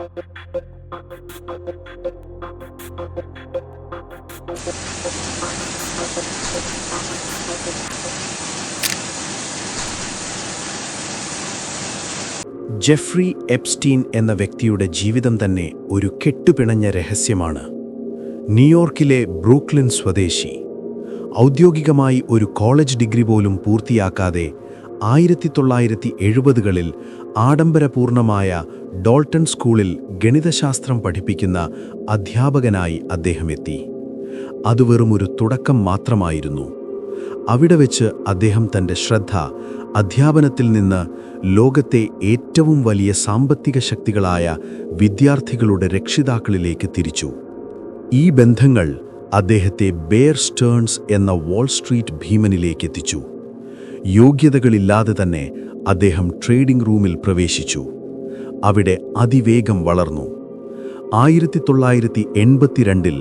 Jeffrey Epstein എന്ന വ്യക്തിയുടെ ജീവിതം തന്നെ ഒരു കെട്ടുപിണഞ്ഞ രഹസ്യമാണ്. ന്യൂയോർക്കിലെ ബ്രൂക്ലിൻ സ്വദേശി, ഔദ്യോഗികമായി ഒരു കോളേജ് ഡിഗ്രി പോലും പൂർത്തിയാക്കാതെ 1970കളിൽ ആഡംബരപൂർണമായ ഡോൾട്ടൺ സ്കൂളിൽ ഗണിതശാസ്ത്രം പഠിപ്പിക്കുന്ന അധ്യാപകനായി അദ്ദേഹം എത്തി. അത് വെറുമൊരു തുടക്കം മാത്രമായിരുന്നു. അവിടെ വെച്ച് അദ്ദേഹം തൻ്റെ ശ്രദ്ധ അധ്യാപനത്തിൽ നിന്ന് ലോകത്തെ ഏറ്റവും വലിയ സാമ്പത്തിക ശക്തികളായ വിദ്യാർത്ഥികളുടെ രക്ഷിതാക്കളിലേക്ക് തിരിച്ചു. ഈ ബന്ധങ്ങൾ അദ്ദേഹത്തെ ബെയർ സ്റ്റേൺസ് എന്ന വാൾ സ്ട്രീറ്റ് ഭീമനിലേക്ക് എത്തിച്ചു. യോഗ്യതകളില്ലാതെ തന്നെ അദ്ദേഹം ട്രേഡിംഗ് റൂമിൽ പ്രവേശിച്ചു. അവിടെ അതിവേഗം വളർന്നു. 1982ൽ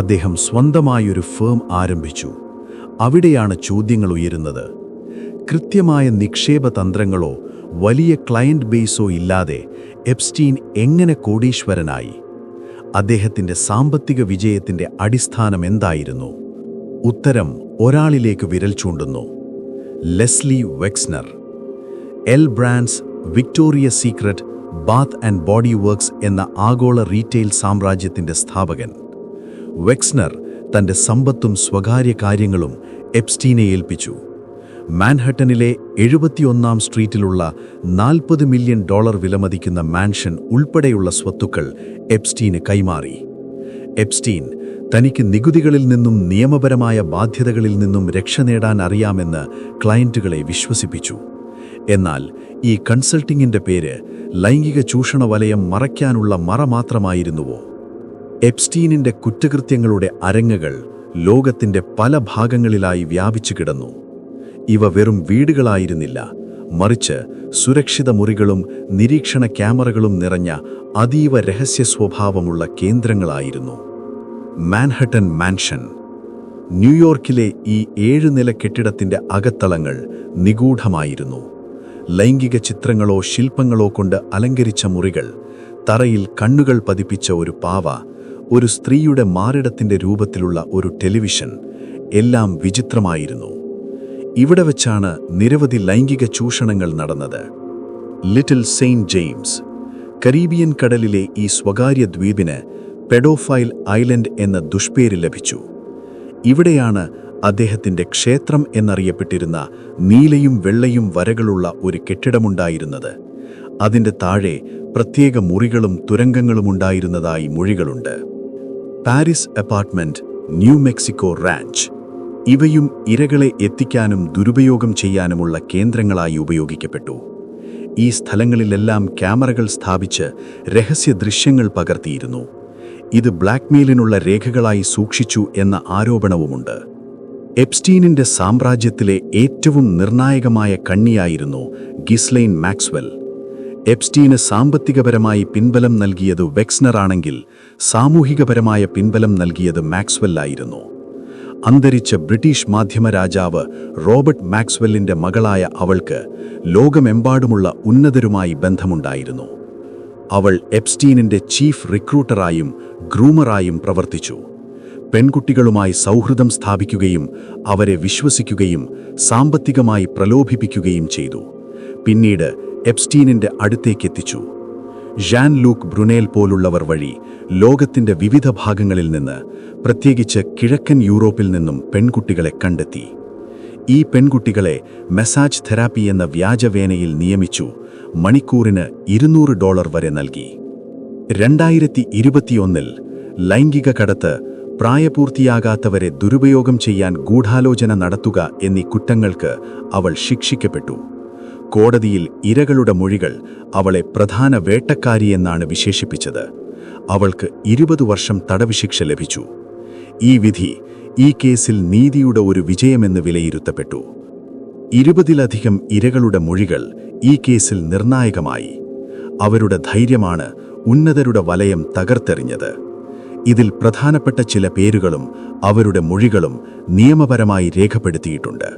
അദ്ദേഹം സ്വന്തമായൊരു ഫേം ആരംഭിച്ചു. അവിടെയാണ് ചോദ്യങ്ങൾ ഉയരുന്നത്. കൃത്യമായ നിക്ഷേപ തന്ത്രങ്ങളോ വലിയ ക്ലയന്റ് ബേസോ ഇല്ലാതെ എപ്സ്റ്റീൻ എങ്ങനെ കോടീശ്വരനായി? അദ്ദേഹത്തിൻ്റെ സാമ്പത്തിക വിജയത്തിൻ്റെ അടിസ്ഥാനം എന്തായിരുന്നു? ഉത്തരം ഒരാളിലേക്ക് വിരൽ ചൂണ്ടുന്നു: Leslie Wexner. L Brands, Victoria's Secret, Bath and Body Works എന്ന ആഗോള റീറ്റെയിൽ സാമ്രാജ്യത്തിൻ്റെ സ്ഥാപകൻ. വെക്സ്നർ തൻ്റെ സമ്പത്തും സ്വകാര്യ കാര്യങ്ങളും എപ്സ്റ്റീനെ ഏൽപ്പിച്ചു. മാൻഹട്ടനിലെ 71ാം സ്ട്രീറ്റിലുള്ള $40 മില്യൺ വിലമതിക്കുന്ന മാൻഷൻ ഉൾപ്പെടെയുള്ള സ്വത്തുക്കൾ എപ്സ്റ്റീന് കൈമാറി. എപ്സ്റ്റീൻ തനിക്ക് നികുതികളിൽ നിന്നും നിയമപരമായ ബാധ്യതകളിൽ നിന്നും രക്ഷ നേടാൻ അറിയാമെന്ന് ക്ലയന്റുകളെ വിശ്വസിപ്പിച്ചു. എന്നാൽ ഈ കൺസൾട്ടിങ്ങിൻ്റെ പേര് ലൈംഗിക ചൂഷണ വലയം മറയ്ക്കാനുള്ള മറ മാത്രമായിരുന്നുവോ? എപ്സ്റ്റീനിൻ്റെ കുറ്റകൃത്യങ്ങളുടെ അരങ്ങുകൾ ലോകത്തിൻ്റെ പല ഭാഗങ്ങളിലായി വ്യാപിച്ചു കിടന്നു. ഇവ വെറും വീടുകളായിരുന്നില്ല, മറിച്ച് സുരക്ഷിത മുറികളും നിരീക്ഷണ ക്യാമറകളും നിറഞ്ഞ അതീവ രഹസ്യ സ്വഭാവമുള്ള കേന്ദ്രങ്ങളായിരുന്നു. Manhattan mansion. ന്യൂയോർക്കിലെ ഈ 7 നില കെട്ടിടത്തിൻ്റെ അകത്തളങ്ങൾ നിഗൂഢമായിരുന്നു. ലൈംഗിക ചിത്രങ്ങളോ ശില്പങ്ങളോ കൊണ്ട് അലങ്കരിച്ച മുറികൾ, തറയിൽ കണ്ണുകൾ പതിപ്പിച്ച ഒരു പാവ, ഒരു സ്ത്രീയുടെ മാറിടത്തിൻ്റെ രൂപത്തിലുള്ള ഒരു ടെലിവിഷൻ, എല്ലാം വിചിത്രമായിരുന്നു. ഇവിടെ വെച്ചാണ് നിരവധി ലൈംഗിക ചൂഷണങ്ങൾ നടന്നത്. Little Saint James. കരീബിയൻ കടലിലെ ഈ സ്വകാര്യ ദ്വീപിന് പെഡോഫൈൽ ഐലൻഡ് എന്ന ദുഷ്പേര് ലഭിച്ചു. ഇവിടെയാണ് അദ്ദേഹത്തിൻ്റെ ക്ഷേത്രം എന്നറിയപ്പെട്ടിരുന്ന നീലയും വെള്ളയും വരകളുള്ള ഒരു കെട്ടിടമുണ്ടായിരുന്നത്. അതിൻ്റെ താഴെ പ്രത്യേക മുറികളും തുരങ്കങ്ങളുമുണ്ടായിരുന്നതായി മൊഴികളുണ്ട്. Paris apartment, New Mexico ranch. ഇവയും ഇരകളെ എത്തിക്കാനും ദുരുപയോഗം ചെയ്യാനുമുള്ള കേന്ദ്രങ്ങളായി ഉപയോഗിക്കപ്പെട്ടു. ഈ സ്ഥലങ്ങളിലെല്ലാം ക്യാമറകൾ സ്ഥാപിച്ച് രഹസ്യ ദൃശ്യങ്ങൾ പകർത്തിയിരുന്നു. ഇത് ബ്ലാക്ക്മെയിലിനുള്ള രേഖകളായി സൂക്ഷിച്ചു എന്ന ആരോപണവുമുണ്ട്. എപ്സ്റ്റീനിൻ്റെ സാമ്രാജ്യത്തിലെ ഏറ്റവും നിർണായകമായ കണ്ണിയായിരുന്നു ഗിസ്ലൈൻ മാക്സ്വെൽ. എപ്സ്റ്റീന് സാമ്പത്തികപരമായി പിൻബലം നൽകിയത് വെക്സ്നർ ആണെങ്കിൽ സാമൂഹികപരമായ പിൻബലം നൽകിയത് മാക്സ്വെല്ലായിരുന്നു. അന്തരിച്ച ബ്രിട്ടീഷ് മാധ്യമ രാജാവ് റോബർട്ട് മാക്സ്വെല്ലിൻ്റെ മകളായ അവൾക്ക് ലോകമെമ്പാടുമുള്ള ഉന്നതരുമായി ബന്ധമുണ്ടായിരുന്നു. അവൾ എപ്സ്റ്റീനിൻ്റെ ചീഫ് റിക്രൂട്ടറായും ഗ്രൂമറായും പ്രവർത്തിച്ചു. പെൺകുട്ടികളുമായി സൗഹൃദം സ്ഥാപിക്കുകയും അവരെ വിശ്വസിക്കുകയും സാമ്പത്തികമായി പ്രലോഭിപ്പിക്കുകയും ചെയ്തു. പിന്നീട് എപ്സ്റ്റീനിൻ്റെ അടുത്തേക്കെത്തിച്ചു. ജാൻ ലൂക്ക് ബ്രുനേൽ പോലുള്ളവർ വഴി ലോകത്തിൻ്റെ വിവിധ ഭാഗങ്ങളിൽ നിന്ന്, പ്രത്യേകിച്ച് കിഴക്കൻ യൂറോപ്പിൽ നിന്നും പെൺകുട്ടികളെ കണ്ടെത്തി. ഈ പെൺകുട്ടികളെ മസാജ് തെറാപ്പി എന്ന വ്യാജവേനയിൽ നിയമിച്ചു മണിക്കൂറിന് $200 വരെ നൽകി. 2021 ലൈംഗിക കടത്ത്, പ്രായപൂർത്തിയാകാത്തവരെ ദുരുപയോഗം ചെയ്യാൻ ഗൂഢാലോചന നടത്തുക എന്നീ കുറ്റങ്ങൾക്ക് അവൾ ശിക്ഷിക്കപ്പെട്ടു. കോടതിയിൽ ഇരകളുടെ മൊഴികൾ അവളെ പ്രധാന വേട്ടക്കാരിയെന്നാണ് വിശേഷിപ്പിച്ചത്. അവൾക്ക് 20 വർഷം തടവ് ശിക്ഷ ലഭിച്ചു. ഈ വിധി ഈ കേസിൽ നീതിയുടെ ഒരു വിജയമെന്ന് വിലയിരുത്തപ്പെട്ടു. 20-ലധികം ഇരകളുടെ മൊഴികൾ ഈ കേസിൽ നിർണായകമായി. അവരുടെ ധൈര്യമാണ് ഉന്നതരുടെ വലയം തകർത്തെറിഞ്ഞത്. ഇതിൽ പ്രധാനപ്പെട്ട ചില പേരുകളും അവരുടെ മൊഴികളും നിയമപരമായി രേഖപ്പെടുത്തിയിട്ടുണ്ട്.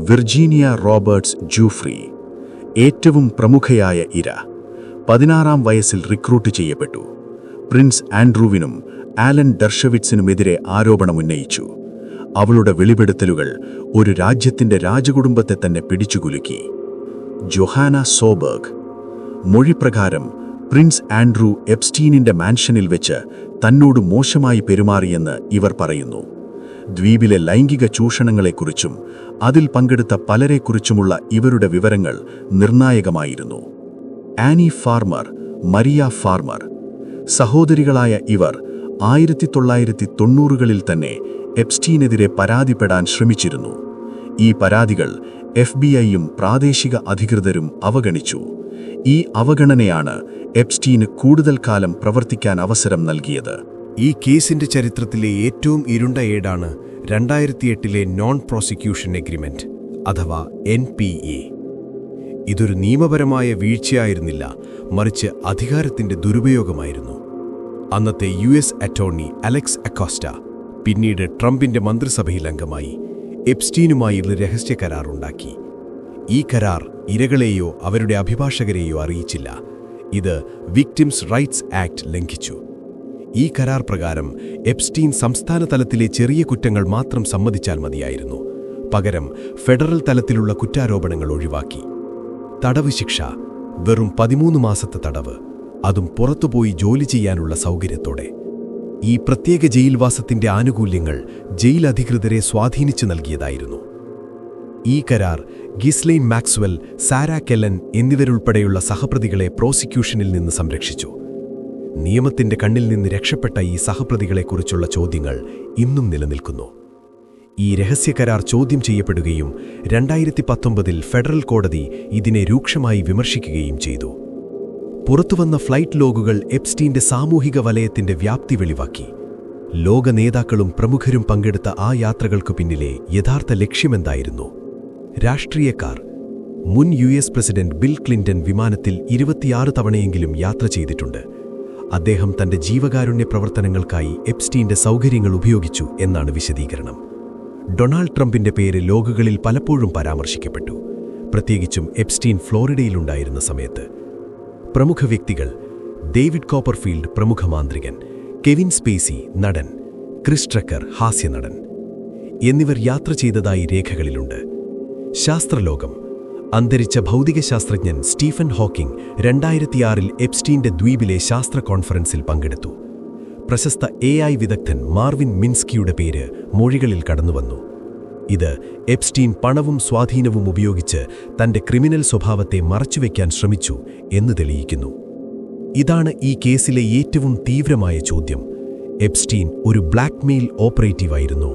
വിർജീനിയ റോബർട്ട്സ് ജൂഫ്രി, ഏറ്റവും പ്രമുഖയായ ഇര. 16-ാം വയസ്സിൽ റിക്രൂട്ട് ചെയ്യപ്പെട്ടു. പ്രിൻസ് ആൻഡ്രൂവിനും ആലൻ ഡർഷവിറ്റ്സിനുമെതിരെ ആരോപണമുന്നയിച്ചു. അവളുടെ വെളിപ്പെടുത്തലുകൾ ഒരു രാജ്യത്തിന്റെ രാജകുടുംബത്തെ തന്നെ പിടിച്ചുകുലുക്കി. ജൊഹാന സോബർഗ് മൊഴിപ്രകാരം പ്രിൻസ് ആൻഡ്രൂ എപ്സ്റ്റീനിന്റെ മാൻഷനിൽ വെച്ച് തന്നോട് മോശമായി പെരുമാറിയെന്ന് ഇവർ പറയുന്നു. ദ്വീപിലെ ലൈംഗിക ചൂഷണങ്ങളെക്കുറിച്ചും അതിൽ പങ്കെടുത്ത പലരെക്കുറിച്ചുമുള്ള ഇവരുടെ വിവരങ്ങൾ നിർണായകമായിരുന്നു. ആനി ഫാർമർ, മരിയ ഫാർമർ സഹോദരികളായ ഇവർ 1990കളിൽ തന്നെ എപ്സ്റ്റീനെതിരെ പരാതിപ്പെടാൻ ശ്രമിച്ചിരുന്നു. ഈ പരാതികൾ FBI-യും പ്രാദേശിക അധികൃതരും അവഗണിച്ചു. ഈ അവഗണനയാണ് എപ്സ്റ്റീന് കൂടുതൽ കാലം പ്രവർത്തിക്കാൻ അവസരം നൽകിയത്. ഈ കേസിന്റെ ചരിത്രത്തിലെ ഏറ്റവും ഇരുണ്ട ഏടാണ് 2008-ലെ നോൺ പ്രോസിക്യൂഷൻ എഗ്രിമെന്റ് അഥവാ NPA. ഇതൊരു നിയമപരമായ വീഴ്ചയായിരുന്നില്ല, മറിച്ച് അധികാരത്തിന്റെ ദുരുപയോഗമായിരുന്നു. അന്നത്തെ US അറ്റോർണി അലക്സ് അക്കോസ്റ്റ പിന്നീട് ട്രംപിന്റെ മന്ത്രിസഭയിൽ അംഗമായി എപ്സ്റ്റീനുമായുള്ള രഹസ്യ കരാറുണ്ടാക്കി. ഈ കരാർ ഇരകളെയോ അവരുടെ അഭിഭാഷകരെയോ അറിയിച്ചില്ല. ഇത് വിക്ടിംസ് റൈറ്റ്സ് ആക്ട് ലംഘിച്ചു. ഈ കരാർ പ്രകാരം എപ്സ്റ്റീൻ സംസ്ഥാന തലത്തിലെ ചെറിയ കുറ്റങ്ങൾ മാത്രം സമ്മതിച്ചാൽ മതിയായിരുന്നു. പകരം ഫെഡറൽ തലത്തിലുള്ള കുറ്റാരോപണങ്ങൾ ഒഴിവാക്കി. തടവ് ശിക്ഷ വെറും 13 മാസത്തെ തടവ്, അതും പുറത്തുപോയി ജോലി ചെയ്യാനുള്ള സൗകര്യത്തോടെ. ഈ പ്രത്യേക ജയിൽവാസത്തിന്റെ ആനുകൂല്യങ്ങൾ ജയിൽ അധികൃതരെ സ്വാധീനിച്ചു നൽകിയതായിരുന്നു. ഈ കരാർ ഗിസ്ലെയ്ൻ മാക്സ്വെൽ, സാര കെല്ലൻ എന്നിവരുൾപ്പെടെയുള്ള സഹപ്രതികളെ പ്രോസിക്യൂഷനിൽ നിന്ന് സംരക്ഷിച്ചു. നിയമത്തിന്റെ കണ്ണിൽ നിന്ന് രക്ഷപ്പെട്ട ഈ സഹപ്രതികളെക്കുറിച്ചുള്ള ചോദ്യങ്ങൾ ഇന്നും നിലനിൽക്കുന്നു. ഈ രഹസ്യകരാർ ചോദ്യം ചെയ്യപ്പെടുകയും 2019-ൽ ഫെഡറൽ കോടതി ഇതിനെ രൂക്ഷമായി വിമർശിക്കുകയും ചെയ്തു. പുറത്തുവന്ന ഫ്ലൈറ്റ് ലോഗുകൾ എപ്സ്റ്റീന്റെ സാമൂഹിക വലയത്തിന്റെ വ്യാപ്തി വെളിവാക്കി. ലോക നേതാക്കളും പ്രമുഖരും പങ്കെടുത്ത ആ യാത്രകൾക്കു പിന്നിലെ യഥാർത്ഥ ലക്ഷ്യമെന്തായിരുന്നു? രാഷ്ട്രീയക്കാർ. മുൻ US പ്രസിഡന്റ് ബിൽ ക്ലിന്റൺ വിമാനത്തിൽ 26 തവണയെങ്കിലും യാത്ര ചെയ്തിട്ടുണ്ട്. അദ്ദേഹം തന്റെ ജീവകാരുണ്യ പ്രവർത്തനങ്ങൾക്കായി എപ്സ്റ്റീന്റെ സൗകര്യങ്ങൾ ഉപയോഗിച്ചു എന്നാണ് വിശദീകരണം. ഡൊണാൾഡ് ട്രംപിന്റെ പേര് ലോഗുകളിൽ പലപ്പോഴും പരാമർശിക്കപ്പെട്ടു, പ്രത്യേകിച്ചും എപ്സ്റ്റീൻ ഫ്ലോറിഡയിലുണ്ടായിരുന്ന സമയത്ത്. പ്രമുഖ വ്യക്തികൾ: ഡേവിഡ് കോപ്പർഫീൽഡ്, പ്രമുഖ മാന്ത്രികൻ; കെവിൻ സ്പേസി, നടൻ; ക്രിസ് ട്രക്കർ, ഹാസ്യനടൻ എന്നിവർ യാത്ര ചെയ്തതായി രേഖകളിലുണ്ട്. ശാസ്ത്രലോകം. അന്തരിച്ച ഭൗതികശാസ്ത്രജ്ഞൻ സ്റ്റീഫൻ ഹോക്കിംഗ് 2006-ൽ എപ്സ്റ്റീന്റെ ദ്വീപിലെ ശാസ്ത്ര കോൺഫറൻസിൽ പങ്കെടുത്തു. പ്രശസ്ത AI വിദഗ്ധൻ മാർവിൻ മിൻസ്കിയുടെ പേര് മൊഴികളിൽ കടന്നുവന്നു. ഇത് എപ്സ്റ്റീൻ പണവും സ്വാധീനവും ഉപയോഗിച്ച് തന്റെ ക്രിമിനൽ സ്വഭാവത്തെ മറച്ചുവെക്കാൻ ശ്രമിച്ചു എന്ന് തെളിയിക്കുന്നു. ഇതാണ് ഈ കേസിലെ ഏറ്റവും തീവ്രമായ ചോദ്യം. എപ്സ്റ്റീൻ ഒരു ബ്ലാക്ക്മെയിൽ ഓപ്പറേറ്റീവായിരുന്നു.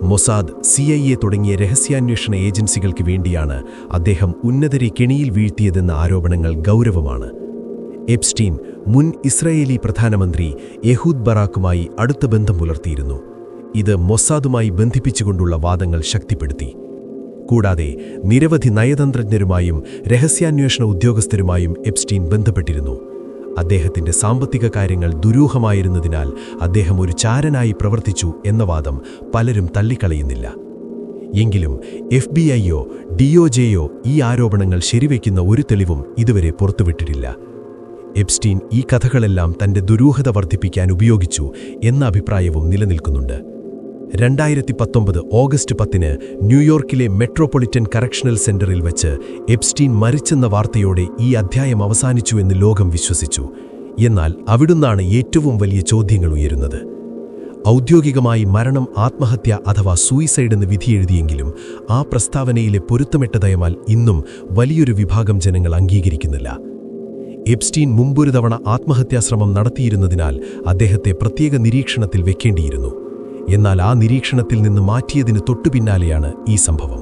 മൊസാദ്, CIA തുടങ്ങിയ രഹസ്യാന്വേഷണ ഏജൻസികൾക്ക് വേണ്ടിയാണ് അദ്ദേഹം ഉന്നതരെ കെണിയിൽ വീഴ്ത്തിയതെന്ന ആരോപണങ്ങൾ ഗൗരവമാണ്. എപ്സ്റ്റീൻ മുൻ ഇസ്രായേലി പ്രധാനമന്ത്രി യഹൂദ് ബറാക്കുമായി അടുത്ത ബന്ധം പുലർത്തിയിരുന്നു. ഇത് മൊസാദുമായി ബന്ധിപ്പിച്ചുകൊണ്ടുള്ള വാദങ്ങൾ ശക്തിപ്പെടുത്തി. കൂടാതെ നിരവധി നയതന്ത്രജ്ഞരുമായും രഹസ്യാന്വേഷണ ഉദ്യോഗസ്ഥരുമായും എപ്സ്റ്റീൻ ബന്ധപ്പെട്ടിരുന്നു. അദ്ദേഹത്തിന്റെ സാമ്പത്തിക കാര്യങ്ങൾ ദുരൂഹമായിരുന്നതിനാൽ അദ്ദേഹം ഒരു ചാരനായി പ്രവർത്തിച്ചു എന്ന വാദം പലരും തള്ളിക്കളയുന്നില്ല. എങ്കിലും FBI-യോ DOJ-യോ ഈ ആരോപണങ്ങൾ ശരിവയ്ക്കുന്ന ഒരു തെളിവും ഇതുവരെ പുറത്തുവിട്ടിട്ടില്ല. എപ്സ്റ്റീൻ ഈ കഥകളെല്ലാം തന്റെ ദുരൂഹത വർദ്ധിപ്പിക്കാൻ ഉപയോഗിച്ചു എന്ന അഭിപ്രായവും നിലനിൽക്കുന്നുണ്ട്. 2019 ഓഗസ്റ്റ് 10-ന് ന്യൂയോർക്കിലെ മെട്രോപൊളിറ്റൻ കറക്ഷണൽ സെന്ററിൽ വച്ച് എപ്സ്റ്റീൻ മരിച്ചെന്ന വാർത്തയോടെ ഈ അധ്യായം അവസാനിച്ചുവെന്ന് ലോകം വിശ്വസിച്ചു. എന്നാൽ അവിടുന്നാണ് ഏറ്റവും വലിയ ചോദ്യങ്ങൾ ഉയരുന്നത്. ഔദ്യോഗികമായി മരണം ആത്മഹത്യ അഥവാ സൂയിസൈഡ് എന്ന് വിധിയെഴുതിയെങ്കിലും ആ പ്രസ്താവനയിലെ പൊരുത്തമെട്ടതയമാൽ ഇന്നും വലിയൊരു വിഭാഗം ജനങ്ങൾ അംഗീകരിക്കുന്നില്ല. എപ്സ്റ്റീൻ മുമ്പൊരു തവണ ആത്മഹത്യാശ്രമം നടത്തിയിരുന്നതിനാൽ അദ്ദേഹത്തെ പ്രത്യേക നിരീക്ഷണത്തിൽ വെക്കേണ്ടിയിരുന്നു. എന്നാൽ ആ നിരീക്ഷണത്തിൽ നിന്ന് മാറ്റിയതിന് തൊട്ടുപിന്നാലെയാണ് ഈ സംഭവം.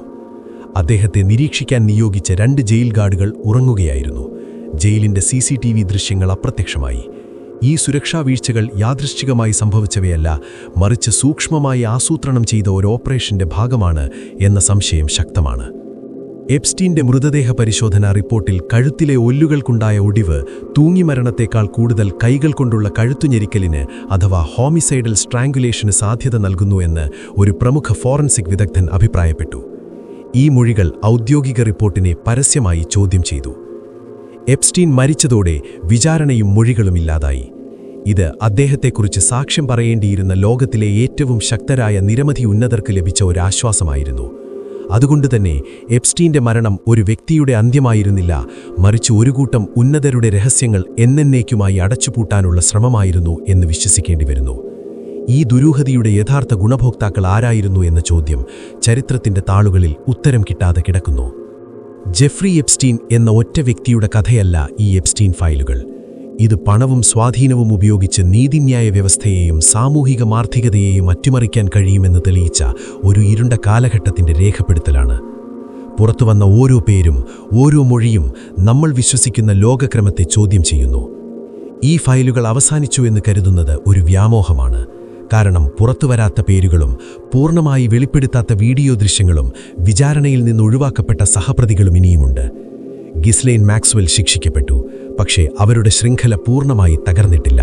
അദ്ദേഹത്തെ നിരീക്ഷിക്കാൻ നിയോഗിച്ച 2 ജയിൽ ഗാർഡുകൾ ഉറങ്ങുകയായിരുന്നു. ജയിലിന്റെ CCTV ദൃശ്യങ്ങൾ അപ്രത്യക്ഷമായി. ഈ സുരക്ഷാ വീഴ്ചകൾ യാദൃശ്ചികമായി സംഭവിച്ചവയല്ല, മറിച്ച് സൂക്ഷ്മമായി ആസൂത്രണം ചെയ്ത ഒരു ഓപ്പറേഷന്റെ ഭാഗമാണ് എന്ന സംശയം ശക്തമാണ്. എപ്സ്റ്റീന്റെ മൃതദേഹ പരിശോധനാ റിപ്പോർട്ടിൽ കഴുത്തിലെ ഒല്ലുകൾക്കുണ്ടായ ഒടിവ് തൂങ്ങിമരണത്തേക്കാൾ കൂടുതൽ കൈകൾ കൊണ്ടുള്ള കഴുത്തുഞെരിക്കലിന് അഥവാ ഹോമിസൈഡൽ സ്ട്രാങ്കുലേഷന് സാധ്യത നൽകുന്നു എന്ന് ഒരു പ്രമുഖ ഫോറൻസിക് വിദഗ്ധൻ അഭിപ്രായപ്പെട്ടു. ഈ മൊഴികൾ ഔദ്യോഗിക റിപ്പോർട്ടിനെ പരസ്യമായി ചോദ്യം ചെയ്തു. എപ്സ്റ്റീൻ മരിച്ചതോടെ വിചാരണയും മൊഴികളും ഇല്ലാതായി. ഇത് അദ്ദേഹത്തെക്കുറിച്ച് സാക്ഷ്യം പറയേണ്ടിയിരുന്ന ലോകത്തിലെ ഏറ്റവും ശക്തരായ നിരവധി ഉന്നതർക്ക് ലഭിച്ച ഒരാശ്വാസമായിരുന്നു. അതുകൊണ്ടുതന്നെ എപ്സ്റ്റീന്റെ മരണം ഒരു വ്യക്തിയുടെ അന്ത്യമായിരുന്നില്ല, മറിച്ച് ഒരു കൂട്ടം ഉന്നതരുടെ രഹസ്യങ്ങൾ എന്നേക്കുമായി അടച്ചുപൂട്ടാനുള്ള ശ്രമമായിരുന്നു എന്ന് വിശ്വസിക്കേണ്ടി വരുന്നു. ഈ ദുരൂഹതയുടെ യഥാർത്ഥ ഗുണഭോക്താക്കൾ ആരായിരുന്നു എന്ന ചോദ്യം ചരിത്രത്തിന്റെ താളുകളിൽ ഉത്തരം കിട്ടാതെ കിടക്കുന്നു. ജെഫ്രി എപ്സ്റ്റീൻ എന്ന ഒറ്റ വ്യക്തിയുടെ കഥയല്ല ഈ എപ്സ്റ്റീൻ ഫയലുകൾ. ഇത് പണവും സ്വാധീനവും ഉപയോഗിച്ച് നീതിന്യായ വ്യവസ്ഥയെയും സാമൂഹിക മാർദ്ദികതയെയും അട്ടിമറിക്കാൻ കഴിയുമെന്ന് തെളിയിച്ച ഒരു ഇരുണ്ട കാലഘട്ടത്തിന്റെ രേഖപ്പെടുത്തലാണ്. പുറത്തുവന്ന ഓരോ പേരും ഓരോ മൊഴിയും നമ്മൾ വിശ്വസിക്കുന്ന ലോകക്രമത്തെ ചോദ്യം ചെയ്യുന്നു. ഈ ഫയലുകൾ അവസാനിച്ചു എന്ന് കരുതുന്നത് ഒരു വ്യാമോഹമാണ്. കാരണം പുറത്തുവരാത്ത പേരുകളും പൂർണ്ണമായി വെളിപ്പെടുത്താത്ത വീഡിയോ ദൃശ്യങ്ങളും വിചാരണയിൽ നിന്ന് ഒഴിവാക്കപ്പെട്ട സഹപ്രതികളും ഇനിയുമുണ്ട്. ഗിസ്ലെയ്ൻ മാക്സ്വെൽ ശിക്ഷിക്കപ്പെട്ടു, പക്ഷേ അവരുടെ ശൃംഖല പൂർണ്ണമായി തകർന്നിട്ടില്ല.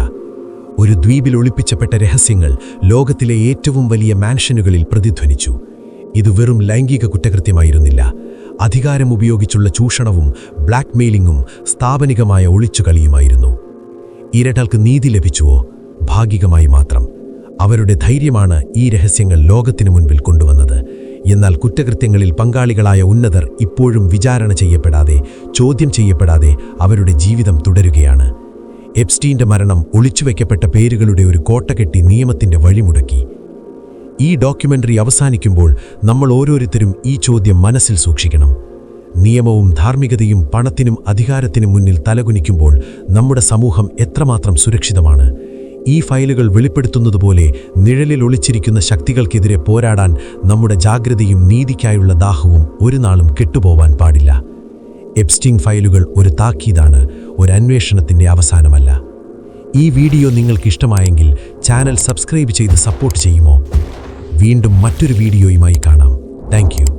ഒരു ദ്വീപിൽ ഒളിപ്പിച്ചപ്പെട്ട രഹസ്യങ്ങൾ ലോകത്തിലെ ഏറ്റവും വലിയ മാൻഷനുകളിൽ പ്രതിധ്വനിച്ചു. ഇത് വെറും ലൈംഗിക കുറ്റകൃത്യമായിരുന്നില്ല. അധികാരം ഉപയോഗിച്ചുള്ള ചൂഷണവും ബ്ലാക്ക്മെയിലിംഗും സ്ഥാപനികമായ ഒളിച്ചുകളിയുമായിരുന്നു. ഇരകൾക്ക് നീതി ലഭിച്ചുവോ? ഭാഗികമായി മാത്രം. അവരുടെ ധൈര്യമാണ് ഈ രഹസ്യങ്ങൾ ലോകത്തിനു മുൻപിൽ കൊണ്ടുവന്നത്. എന്നാൽ കുറ്റകൃത്യങ്ങളിൽ പങ്കാളികളായ ഉന്നതർ ഇപ്പോഴും വിചാരണ ചെയ്യപ്പെടാതെ, ചോദ്യം ചെയ്യപ്പെടാതെ അവരുടെ ജീവിതം തുടരുകയാണ്. എപ്സ്റ്റീന്റെ മരണം ഒളിച്ചുവെക്കപ്പെട്ട പേരുകളുടെ ഒരു കോട്ട കെട്ടി നിയമത്തിന്റെ വഴിമുടക്കി. ഈ ഡോക്യുമെന്ററി അവസാനിക്കുമ്പോൾ നമ്മൾ ഓരോരുത്തരും ഈ ചോദ്യം മനസ്സിൽ സൂക്ഷിക്കണം. നിയമവും ധാർമ്മികതയും പണത്തിനും അധികാരത്തിനും മുന്നിൽ തലകുനിക്കുമ്പോൾ നമ്മുടെ സമൂഹം എത്രമാത്രം സുരക്ഷിതമാണ്? ഈ ഫയലുകൾ വെളിപ്പെടുത്തുന്നതുപോലെ നിഴലിൽ ഒളിച്ചിരിക്കുന്ന ശക്തികൾക്കെതിരെ പോരാടാൻ നമ്മുടെ ജാഗ്രതയും നീതിക്കായുള്ള ദാഹവും ഒരു നാളും കെട്ടുപോവാൻ പാടില്ല. എപ്സ്റ്റീൻ ഫയലുകൾ ഒരു താക്കീതാണ്, ഒരു അന്വേഷണത്തിന്റെ അവസാനമല്ല. ഈ വീഡിയോ നിങ്ങൾക്ക് ഇഷ്ടമായെങ്കിൽ ചാനൽ സബ്സ്ക്രൈബ് ചെയ്ത് സപ്പോർട്ട് ചെയ്യുമോ? വീണ്ടും മറ്റൊരു വീഡിയോയുമായി കാണാം. Thank you.